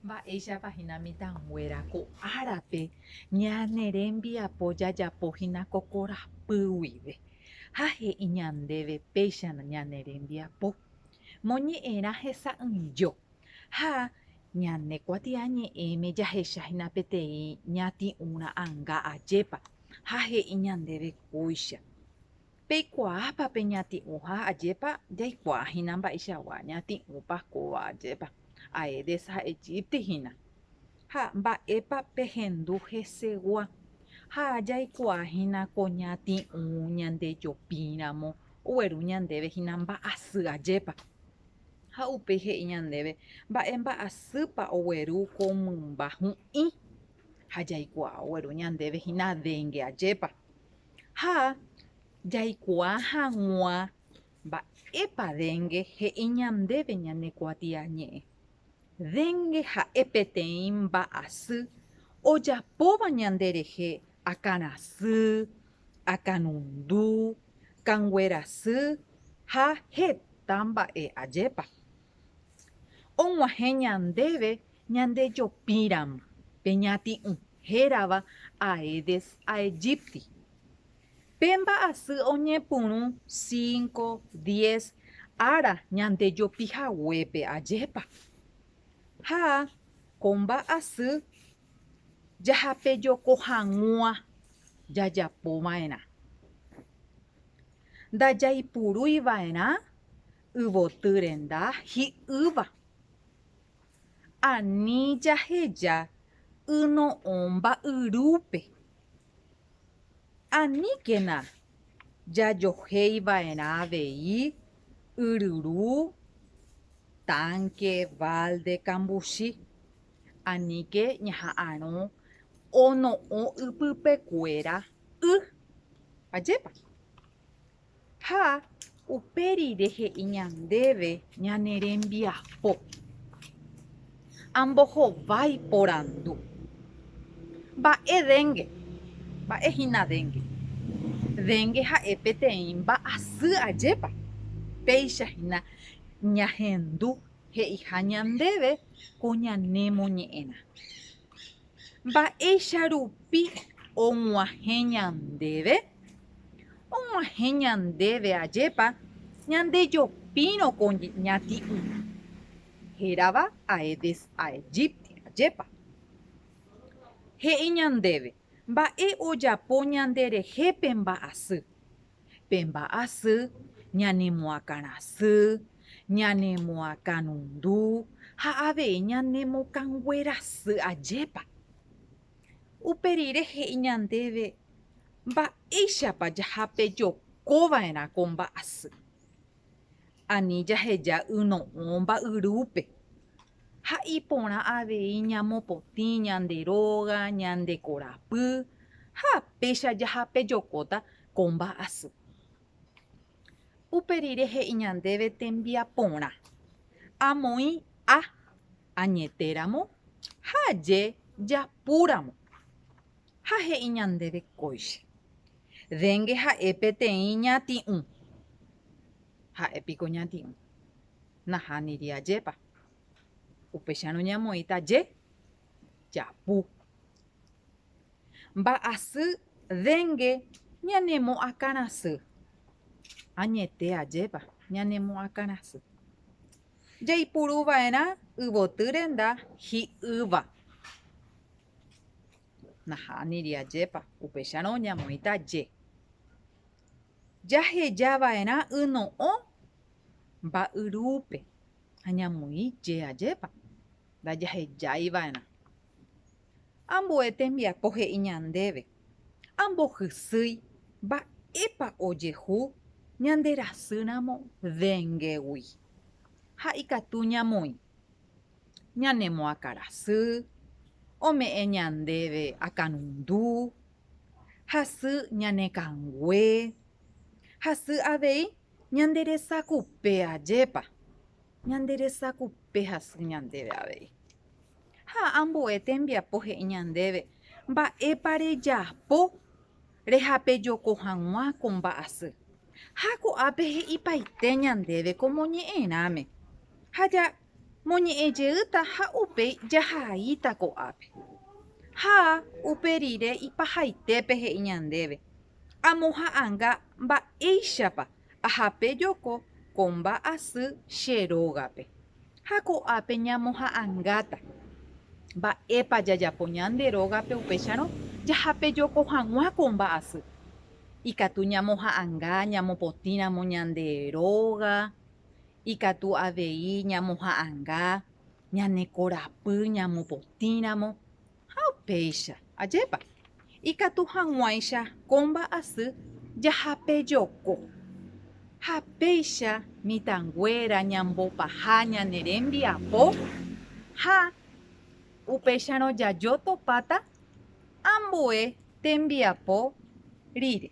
Mba'éichapa mitãnguéra ko árape ñane rembiapo jajapohína ko korapy guive ha he'i ñandéve péicha ñane rembiapo moñe'ẽrã hesa'ỹijo ha ñane kuatiañe ñe'ẽme jahechahína peteĩ ñati'ũra ãnga ajépa ha he'i ñandéve kóicha peikuaápa pe ñati'ũ ha ajépa jaikuaahína mba'eichagua ñati'ũpa kóva ajépa Aedes aegyptihína ha mba'épa pehendu hesegua ha jaikuaahína ko ñati'ũ ñandejopíramo ogueru ñandévehína mba'asy ajépa ha upéi he'i ñandéve mba'e mba'asýpa ogueru ko mymba hu'ĩ ha jaikuaa ogueru ñandévehína dengue ajépa ha jaikuaa hag̃ua mba'épa dengue he'i ñandéve ñane kuatiañe'ẽ dengue ha'e peteĩ mba'asy ojapóva ñanderehe akãrasy, akãnundu, kanguerasy ha heta mba'e ajépa og̃uahẽ ñandéve ñandejopíramo pe ñati'ũ hérava Aedes aegypti pe mba'asy oñepyrũ 5, 10 ára ñandejopihaguépe ajépa ha ko mba'asy jahapejoko hag̃ua jajapova'erã ndajaipurúiva'erã yvotýrenda hi'ýva ani jaheja yno'õ mba'yrúpe aníkena jajohéiva'erã avei yryru, tanque, balde, kambuchi aníke ñaha'ãrõ ono'õ ypypekuéra y ajépa ha upérire he'i ñandéve ñane rembiapo ambohovái porandu mba'e dengue mba'ehína dengue ha'e peteĩ mba'asy ajépa péichahína ñahendu he'iha ñandéve ko ñanemoñe'ẽrã mba'éicha rupi og̃uahẽ ñandéve ajépa ñandejopírõ ko ñati'ũ hérava Aedes aegypti ajépa he'i ñandéve mba'e ojapo ñanderehe pe mba'asy ñanemoakãrasy ñanemoakãnundu ha avei ñanemokanguerasy ajépa uperire he'i ñandéve mba'éichapa jahapejokóva'erã ko mba'asy ani jaheja yno'õ mba'yrúpe ha iporã avei ñamopotĩ ñande róga ñande korapy ha péicha jahapejokóta ko mba'asy uperire he'i ñandéve tembiaporã amoĩ añetéramo ha aje japúramo ha he'i ñandéve kóicha dengue ha'e peteĩ ñati'ũ ha'épiko ñati'ũ nahániri ajépa upéicharõ ñamoĩta je japu mba'asy dengue ñanemoakãrasy añete ajépa ñanemoakãrasy jaipurúva'erã yvotýrenda hi'ýva nahániri ajépa upéicharõ ñamoĩta je jahejava'erã yno'õ mba'yrúpe ha ñamoĩ je ajépa ndajahejáiva'erã ambue tembiapo he'i ñandéve ambohysýi mba'épa ojehu ñanderasýramo denguegui ha ikatu ñamoĩ ñanemoakãrasy ome'ẽ ñandéve akãnundu hasy ñanekangue hasy avei ñanderesakupe ajépa ñanderesakupe hasy ñandéve avei ha ambue tembiapo he'i ñandéve mba'épa rejapo rehapejoko hag̃ua ko mba'asy ha ko'ápe he'ipaite ñandéve ko moñe'ẽrãme ha moñe'ẽjeýta ha upéi jahaíta ko'ápe. Ha upe rire ipahaitépe he'i ñandéve. Amoha'ãnga mba'éichapa ahape joko ko mba'asy che rógape. Ha ko'ápe ñamoha'ãngáta. Mba'épa jajapo ñande rógape upéicharõ jahápe joko hag̃ua ko mba'asy. Ikatu ñamoha'ãnga ñamopotĩramo ñande róga, ikatu avei ñamoha'ãnga ñane korapy ñamopotĩramo ha upéicha ajépa. Ikatu hag̃uáicha ko mba'asy jahápe joko. Ha péicha mitãnguéra ñambopaha ñane rembiapo ha upéicharõ jajotopáta ambue tembiapo rire.